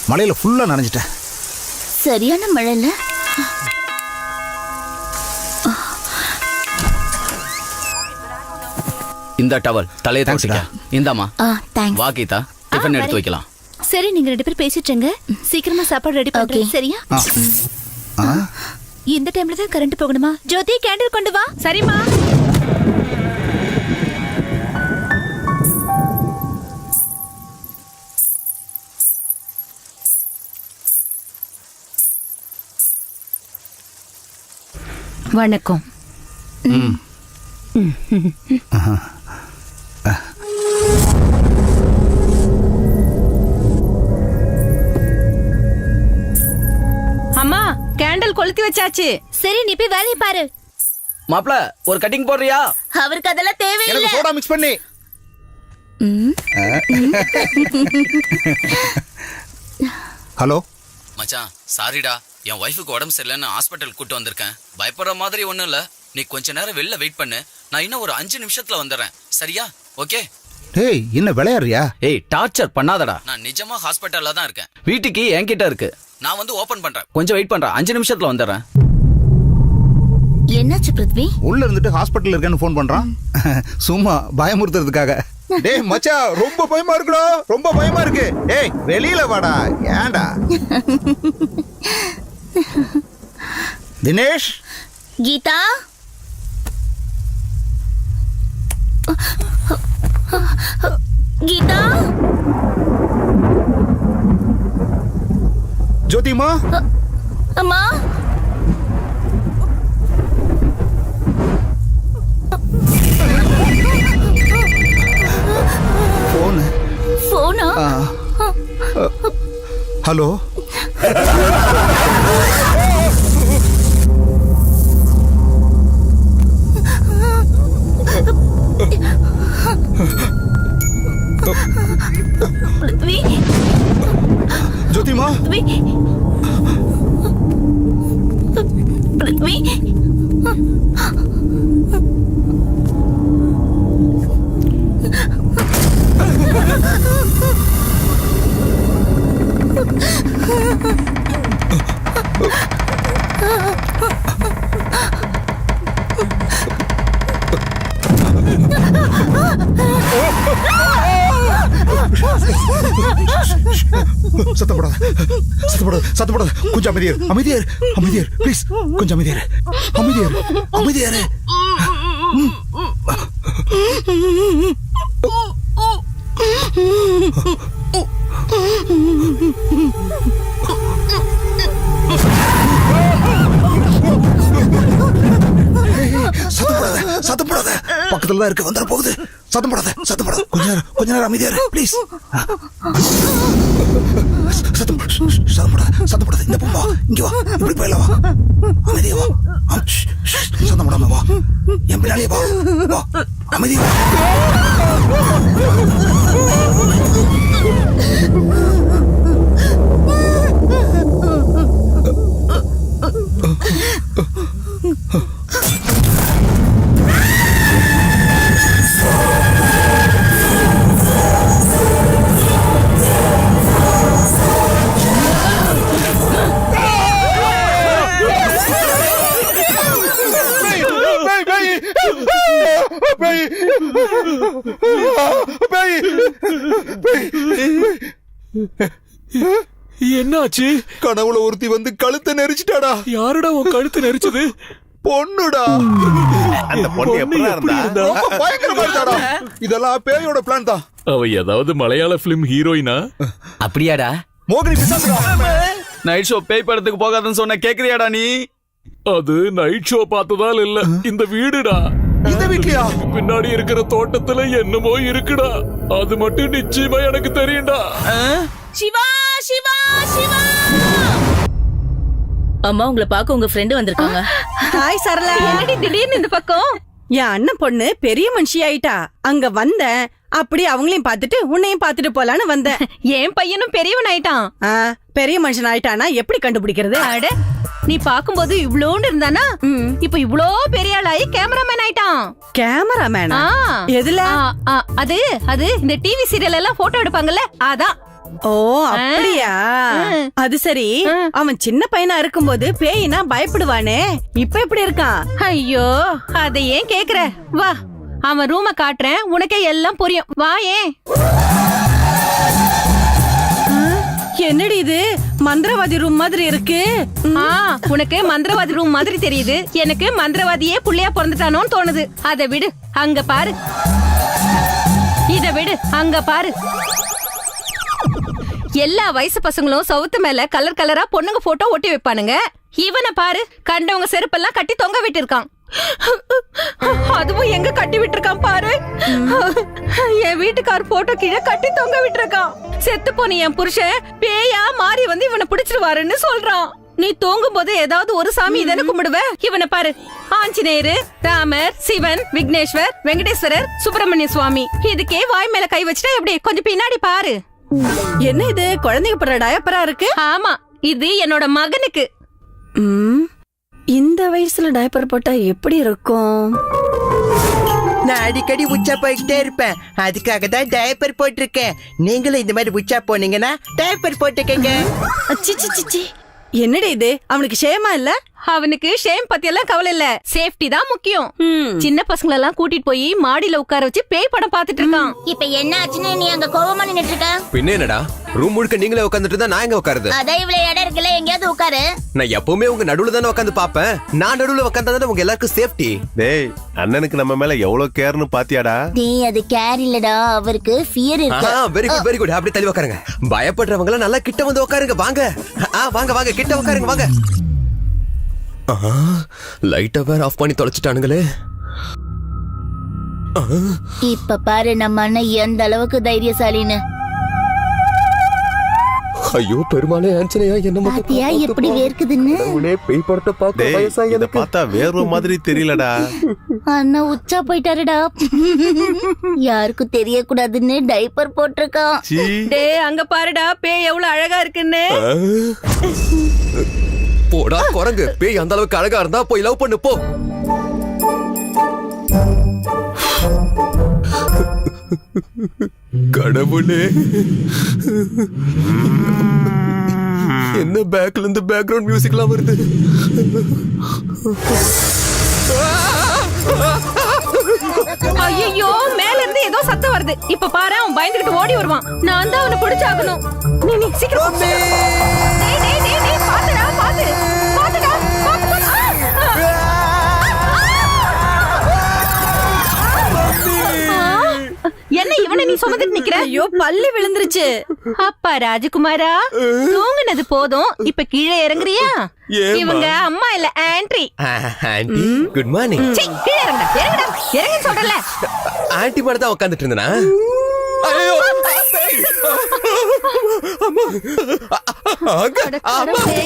மழையில ஃபுல்லா நனைஞ்சிட்டேன். சரியான மழை இல்ல? இந்த டவல் தலையை தூக்கிக்க. இந்தாமா. தேங்க்ஸ். வா கீதா, டிஃபன் எடுத்து வைக்கலாம். சரி, நீங்க 2 பேரும் பேசிட்டுங்க. சீக்கிரமா சாப்பாடு ரெடி பண்றேன். சரியா? இந்த டைம்ல தான் கரண்ட் போகணுமா? ஜோதி, கேண்டில் கொண்டு வா. சரிமா. வணக்கம். அம்மா, கேண்டில் கொளுத்தி வச்சாச்சு. சரி, நீ போய் வேலையை பாரு. மாப்ள, ஒரு கட்டிங் போடுறியா? அவருக்கு அதெல்லாம் தேவையில்லை. எனக்கு சோடா மிக்ஸ் பண்ணி. ஹலோ மச்சான், சாரிடா. என் ஒய்ஃபுக்கு உடம்பு சரியில்லைன்னு ஹாஸ்பிட்டல் கூட்டு வந்திருக்கேன். பயப்படுற மாதிரி ஒண்ணும் இல்ல. நீ கொஞ்ச நேரம் வெளில வெயிட் பண்ணு. நான் இன்னும் ஒரு 5 நிமிஷத்துல வந்துடுறேன். சரியா? ஓகே? டேய், என்ன விளையாடுறியா? ஏய், டார்ச்சர் பண்ணாதடா. நான் நிஜமா ஹாஸ்பிட்டல்ல தான் இருக்கேன். வீட்டுக்கு என்கிட்ட இருக்கு. நான் வந்து ஓபன் பண்றேன். கொஞ்சம் வெயிட் பண்றேன். 5 நிமிஷத்துல வந்துடுறேன். என்னாச்சு பிருத்வி? உள்ள இருந்துட்டு ஹாஸ்பிட்டல் இருக்கேன்னு ஃபோன் பண்றான். சும்மா பயமுறுத்துறதுக்காக. டேய் மச்சான், ரொம்ப பயமா இருக்குடா. ரொம்ப பயமா இருக்கு. டேய், வெளியில வாடா. ஏன்டா? தினேஷ். கீதா, கீதா, ஜோதிமா. அம்மா. போனா? ஹலோ. ஜோதிமா. பிருத்வி, சத்தப்படாத, சத்தப்படாத, சத்தப்படாத. கொஞ்சம் அமைதியாரு, அமைதியாரு, அமைதியாரு. ப்ளீஸ், கொஞ்சம் அமைதியாரு, அமைதியாரு, அமைதியாரு. சத்தப்படாத, சத்தப்படாத. பக்கத்துல தான் இருக்கு, வந்துட போகுது. சத்தப்படாத, சத்தப்படாத. கொஞ்ச நேரம் அமைதியாரு, ப்ளீஸ். சத்தப்படாத, சத்தப்படாத. இந்த பொம்பா இங்க வா. இப்படி போயிடலாம். வா, அமைதியா வா. சத்தப்படாம வா. என் பின்னாலே வா. வா, அமைதியா வா. என்னாச்சு? கனவுல ஒருத்தி வந்து கழுத்தை நெரிச்சிட்டாடா. யாருடா உன் கழுத்தை நெரிச்சது? பொண்ணுடா. அந்த பொண்ணு எப்படி இருந்தா? பயங்கரமா இருந்தாடா. இதெல்லாம் பேயோட பிளான் தான். அவ ஏதாவது மலையாள பிலிம் ஹீரோயினா? அப்படியாடா? மோகினி பிசாசுடா. நைட் ஷோ பேய் படத்துக்கு போகாதன்னு சொன்ன கேக்குறியாடா நீ? அது நைட் ஷோ பார்த்ததால் இல்ல, இந்த வீடுடா. இந்த வீட்லயா? பின்னாடி இருக்கிற தோட்டத்துல என்னமோ இருக்குடா. அது மட்டும் நிச்சயமா எனக்கு தெரியும்டா. சிவா, சிவா, சிவா. அம்மா, உங்களை பார்க்க உங்க ஃப்ரெண்ட் வந்திருக்காங்க. ஹாய் சரளா. என்னடி திடீர்னு இந்த பக்கம்? என் அண்ணன் பொண்ணு பெரிய மனுஷி ஆயிட்டா. அங்க வந்தேன். அப்படி அவங்களையும் பார்த்துட்டு உன்னையும் பார்த்துட்டு போலான்னு வந்தேன். என் பையனும் பெரியவன் ஆயிட்டான். பெரிய மனுஷன் ஆயிட்டானா எப்படி கண்டுபிடிக்கிறது? அட, நீ பாக்கும்போது இவ்ளோண்டு இருந்தானா, இப்ப இவ்ளோ பெரிய ஆளாயி கேமராமேன் ஆயிட்டான். கேமராமேனா? எதுல? அது அது இந்த டிவி சீரியல் எல்லாம் போட்டோ எடுப்பாங்கல்ல, அதான். ஓ அப்படியா? அது சரி, அவன் சின்ன பையனா இருக்கும்போது பேயினா பயப்படுவானே, இப்ப எப்படி இருக்கான்? ஐயோ அதை ஏன் கேக்குற? வா அவன் ரூம காட்டுறேன், உனக்கே எல்லாம் புரியும். வா ஏன். என்னடி இது மந்திரவாதி ரூம் மாதிரி இருக்கு? உனக்கு மந்திரவாதி ரூம் மாதிரி தெரியுது, எனக்கு மந்திரவாதியே புள்ளையா பிறந்துட்டானோன்னு தோணுது. அதை விடு, அங்க பாரு. இத விடு, அங்க பாரு. எல்லா வயசு பசங்களும் சவுத்து மேல கலர் கலரா பொண்ணுங்க போட்டோ ஒட்டி வைப்பானுங்க. இவனை பாரு, கண்டவங்க செருப்பெல்லாம் கட்டி தொங்க விட்டு இருக்கான். அதுவும் எங்க கட்டி விட்டுருக்கான் பாரு. என் வீட்டுக்கார் போட்டோ கீழே கட்டி தொங்க விட்டுருக்கான். செத்து போன என் புருஷன் பேயா மாறி வந்து இவனை பிடிச்சிருவாருன்னு சொல்றான். நீ தூங்கும் போது ஏதாவது ஒரு சாமி இதனை கும்பிடுவ. இவனை பாரு, ஆஞ்சநேயர், ராமர், சிவன், விக்னேஸ்வர், வெங்கடேஸ்வரர், சுப்பிரமணிய சுவாமி. இதுக்கே வாய் மேல கை வச்சுட்டா எப்படி? கொஞ்சம் பின்னாடி பாரு. என்ன இது குழந்தைங்க போடுற டயப்பரா இருக்கு? ஆமா, இது என்னோட மகனுக்கு. இந்த வயசுல டயப்பர் போட்டா எப்படி இருக்கும்? நான் அடிக்கடி உச்சா போய்கிட்டே இருப்பேன், அதுக்காக தான் டயப்பர் போட்டிருக்கேன். நீங்களும் இந்த மாதிரி உச்சா போனீங்கன்னா டயப்பர் போட்டுக்கங்க. அச்சி, என்னடி இது? அவனுக்கு ஷேமா இல்ல? அவனுக்கு ஷேம் பத்தி எல்லாம் கவலை இல்ல, சேஃப்டி தான் முக்கியம். சின்ன பசங்களை எல்லாம் கூட்டிட்டு போய் மாடியில உட்கார வச்சு பேய் படம் பாத்துட்டு இருக்கான். இப்ப என்ன ஆச்சுன்னு நீ அங்க கோவமா நின்னுட்டு இருக்க? பின்ன என்னடா, ரூம் முழுக்க நீங்களே உட்காந்துட்டு இருந்தா நான் எங்க உட்காருது? அதான் இவ்வளவு இடம் இருக்குல்ல, எங்கேயாவது உட்காரு. நான் எப்பவுமே உங்க நடுவுல தானே உட்காந்து பாப்பேன். நான் நடுவுல உட்காந்தா உங்க எல்லாருக்கும் சேஃப்டி. டேய், அண்ணனுக்கு நம்ம மேல எவ்வளவு கேர்னு பாத்தியாடா? நீ அது கேர் இல்லடா, அவருக்கு ஃபியர் இருக்கு. Very good very good. அப்படி தள்ளி உட்காருங்க. பயப்படுறவங்க நல்லா கிட்ட வந்து உட்காருங்க. வாங்க வாங்க வாங்க, கிட்ட உட்காருங்க வாங்க. லைட்ட வேற ஆஃப் பண்ணி தொலைச்சிட்டானுங்களே. இப்ப பாரு நம்ம அண்ணன் எந்த அளவுக்கு தைரியசாலின்னு. ஐயோ பெருமாளே, ஆஞ்சனையா என்ன பாத்தியா எப்படி வேர்க்குதுன்னு? பேய் படத்தை பார்க்க டேய், வயசா இத எனக்கு. பார்த்தா வேற மாதிரி தெரியலடா. அண்ணா உச்சா போயிட்டாருடா. யாருக்கும் தெரியக்கூடாதுன்னு டைப்பர் போட்டிருக்கான். சீ. டேய் அங்க பாருடா, பேய் எவ்வளவு அழகா இருக்குன்னு. போடா குரங்கு, பேய் அந்த அளவுக்கு அழகா இருந்தா போய் லவ் பண்ணு போ. கடவுளே, என்ன பேக்ல இருந்து பேக்ரவுண்ட் மியூசிக்லாம் வருது? ஐயோ, மேல இருந்து ஏதோ சத்தம் வருது. இப்ப பாரு, அவன் பயந்துகிட்டு ஓடி வருவான். நான் தான் அவனை பிடிச்சாகணும். நீ சீக்கிரம். டேய் டேய் டேய் டேய், பாத்துடா பாத்து. பாத்துடா பாத்து. என்ன இவனை நீ சுமந்துட்டு நிக்கிற? ஐயோ பல்லு விழுந்துருச்சு. அப்பா ராஜகுமாரா, தூங்குனது போதும், இப்ப கீழே இறங்குறியா? இவங்க அம்மா இல்ல, ஆன்ட்ரி. Aunty good morning. கீழே இறங்குடா, இறங்குன்னு சொல்றல. ஆண்டி மட்டும் தான் உட்காந்துட்டு இருந்தனா? ஐயோ, அம்மா, அங்க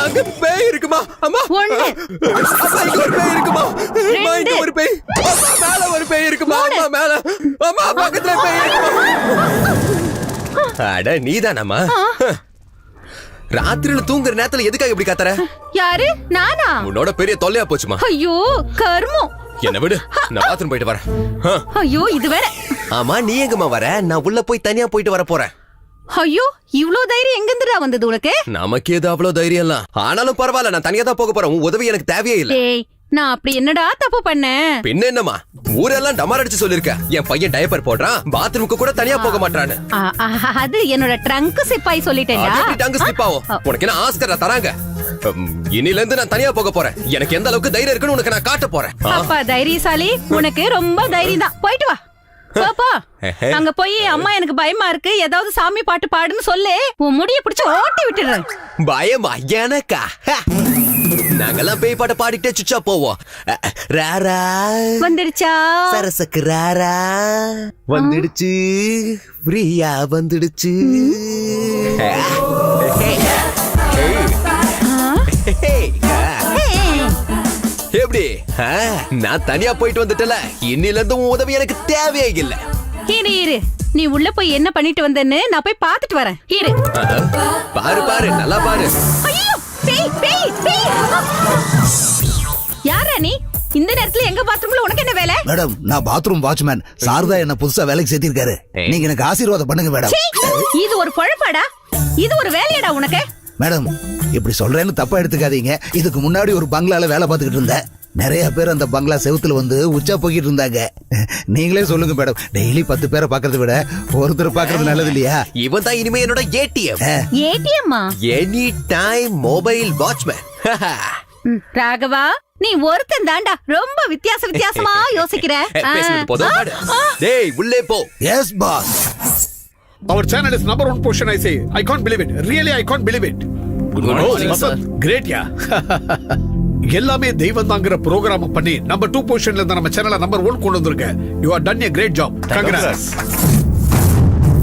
அங்க பேய் இருக்குமா? அம்மா, ஒண்ணு, அம்மா, இங்க ஒரு பேய் இருக்குமா? அம்மா, இங்க ஒரு பேய். அம்மா, மேல ஒரு பேய் இருக்குமா? அம்மா, மேல. அம்மா, பக்கத்துல பேய் இருக்குமா? அட நீதானம்மா? ராத்திரில தூங்குற நேரத்துல எதுக்காக இப்படி கத்துற? யாரு? நானா? உன்னோட பெரிய தொல்லையா போச்சுமா. ஐயோ கர்மம். என்ன விடு, நான் பாத்ரூம் போயிட்டு வரேன். ஐயோ இது வேற. ஆமா, நீ எங்கம்மா வர? நான் உள்ள போய் தனியா போயிட்டு வர போறேன். ஐயோ, இவ்ளோ தைரியம் எங்க இருந்துடா வந்தது உனக்கு? நமக்கு ஏதோ அவ்வளவு தைரியம் இல்ல. ஆனாலும் பரவாயில்ல, நான் தனியா தான் போக போறேன். உன் உதவி எனக்கு தேவையே இல்ல. டேய், நான் அப்படி என்னடா தப்பு பண்ணேன்? பின்ன என்னம்மா, ஊரெல்லாம் டமார் அடிச்சு சொல்லிருக்க. என் பையன் டைப்பர் போடுறான், பாத்ரூமுக்கு கூட தனியா போக மாட்டான்னு. அது என்னோட ட்ரங்க் சிப்பாய் சொல்லிட்டேன்டா. அது எப்படி டங்கு ஸ்லிப் ஆகும்? உனக்கு என்ன ஆஸ்கர் தராங்க? இனில இருந்து நான் தனியா போக போறேன். எனக்கு எந்த அளவுக்கு தைரியம் இருக்குன்னு உனக்கு நான் காட்ட போறேன். அப்பா தைரியசாலி, உனக்கு ரொம்ப தைரியம் தான். போயிட்டு வா. பாப்பா, அங்க போய் அம்மா எனக்கு பயமா இருக்கு, ஏதாவது சாமி பாட்டு பாடுன்னு சொல்லு. உன் முடிய பிடிச்சு ஓட்டி விட்டுறேன். பயமா எனக்கா? நாங்கெல்லாம் பேய் பாட்ட பாடிட்டே சுச்சா போவோம். ராரா வந்துடுச்சா? சரசக்கு ராரா வந்துடுச்சு, பிரியா வந்துடுச்சு. எப்படி? நான் தனியா போயிட்டு வந்துட்டல, இன்னில இருந்து உன் உதவி எனக்கு தேவையே இல்ல. இரு, நீ உள்ள போய் என்ன பண்ணிட்டு வந்தேன்னு நான் போய் பாத்துட்டு வரேன். இரு. பாரு பாரு, நல்லா பாரு. ஐயோ, பேய் பேய் பேய். யாரா நீ? இந்த நேரத்துல எங்க பாத்ரூம்ல உனக்கு என்ன வேலை? மேடம், நான் பாத்ரூம் வாட்ச்மேன். சாரதா என்ன புதுசா வேலைக்கு சேர்த்திருக்காரு. நீங்க எனக்கு ஆசீர்வாதம் பண்ணுங்க மேடம். இது ஒரு பொழப்பாடா? இது ஒரு வேலையடா உனக்கு? மேடம் இப்படி சொல்றேன்னு தப்பா எடுத்துக்காதீங்க. இதுக்கு முன்னாடி ஒரு பங்களால வேலை பார்த்துக்கிட்டு இருந்தேன். நிறைய பேர் அந்த பங்களா செவுத்துல வந்து உச்சா போய்கிட்டு இருந்தாங்க. நீங்களே சொல்லுங்க மேடம், டெய்லி 10 பேரை பாக்குறத விட ஒருத்தர் பாக்குறது நல்லது இல்லையா? இவன் தான் இனிமே என்னோட ஏடிஎம், ஏடிஎம்மா? Any time mobile watchman. Raghava, நீ ஒருத்தன் தாண்டா ரொம்ப வித்தியாசமா யோசிக்கிற. பேசுனது போதும். டேய் உள்ளே போ. Yes boss. Our channel is number 1 position, I say. I can't believe it. Really, I can't believe it. Good morning, sir. Great, yeah. எல்லாமே தெய்வம் தாங்கிற ப்ரோக்ராம் பண்ணி நம்பர் 2 பொசிஷன்ல இருந்த நம்ம சேனலை நம்பர் 1 கொண்டு வந்திருக்க. You are done a great job. Congrats.